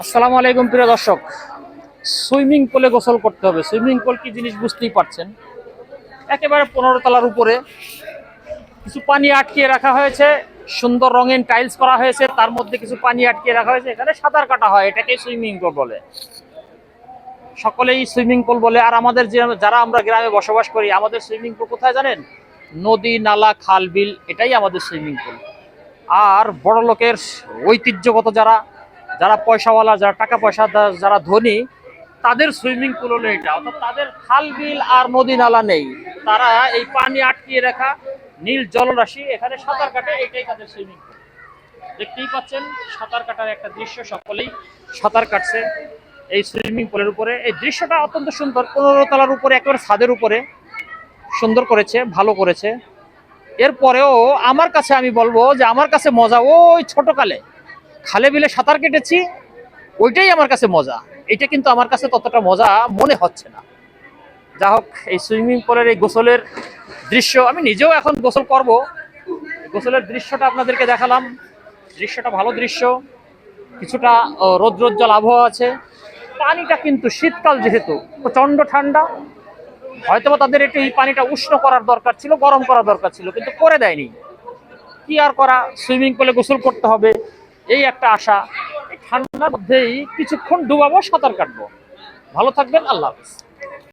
আসসালামু আলাইকুম প্রিয় দর্শক। সুইমিং পুলে গোসল করতে হবে। সুইমিং পুল কি জিনিস বুঝতেই পারছেন। একেবারে 15 তলার উপরে কিছু পানি আটকিয়ে রাখা হয়েছে, সুন্দর রঙিন টাইলস করা হয়েছে, তার মধ্যে কিছু পানি আটকিয়ে রাখা হয়েছে, এখানে সাঁতার কাটা হয়, এটাকে সুইমিং পুল বলে। সকলেই সুইমিং পুল বলে। আর আমাদের যারা আমরা গ্রামে বসবাস করি, আমাদের সুইমিং পুল কোথায় জানেন? নদী, নালা, খাল, বিল, এটাই আমাদের সুইমিং পুল। আর বড় লোকের ঐতিহ্যগত যারা যারা পয়সাওয়ালা, যারা টাকা পয়সা, যারা ধনী, তাদের সুইমিং পুল হলো এটা। অর্থাৎ তাদের খাল, বিল আর নদী নালা নেই, তারা এই পানি আটকিয়ে রাখা নীল জলরাশি, এখানে সাঁতার কাটে, এটাই তাদের সুইমিং পুল। দেখতেই পাচ্ছেন সাঁতার কাটার একটা দৃশ্য, সকলেই সাঁতার কাটছে এই সুইমিং পুলের উপরে। এই দৃশ্যটা অত্যন্ত সুন্দর, 15 তলার উপরে, একেবারে ছাদের উপরে সুন্দর করেছে, ভালো করেছে। এরপরেও আমার কাছে, আমি বলবো যে আমার কাছে মজা ওই ছোটকালে খালে বিলে সাঁতার কেটেছি, ওইটাই আমার কাছে মজা। এটা কিন্তু আমার কাছে ততটা মজা মনে হচ্ছে না। যা হোক, এই সুইমিং পুলের এই গোসলের দৃশ্য, আমি নিজেও এখন গোসল করব। গোসলের দৃশ্যটা আপনাদেরকে দেখালাম। দৃশ্যটা ভালো দৃশ্য, কিছুটা রৌদ্রোজ্জ্বল আবহাওয়া আছে। পানিটা কিন্তু শীতকাল, যেহেতু প্রচন্ড ঠান্ডা, হয়তোবা তাদের একটু এই পানিটা উষ্ণ করার দরকার ছিল, গরম করার দরকার ছিল, কিন্তু করে দেয়নি। কি আর করা, সুইমিং পুলে গোসল করতে হবে, এই একটা আশা। এই ঠান্ডার মধ্যেই কিছুক্ষণ ডুবাবো, সাঁতার কাটবো। ভালো থাকবেন, আল্লাহ হাফেজ।